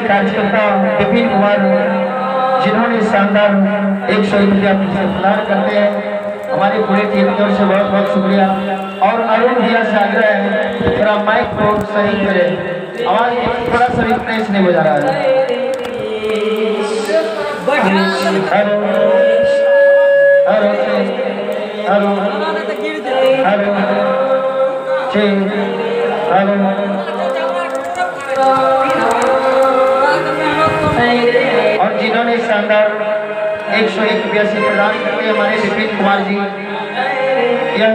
कार्यकर्ता विपिन कुमार जिन्होंने शानदार 100 रुपया प्रदान करते हैं, हमारी पूरी टीम की ओर से बहुत बहुत शुक्रिया। और अरुण भैया से आग्रह है थोड़ा माइक को सही करें, आवाज थोड़ा सा रिफ्रेश नहीं बजा रहा है। Hello hello hello hello hello और जिन्होंने शानदार 101 रुपया से प्रदान करते हमारे विपिन कुमार जी, यह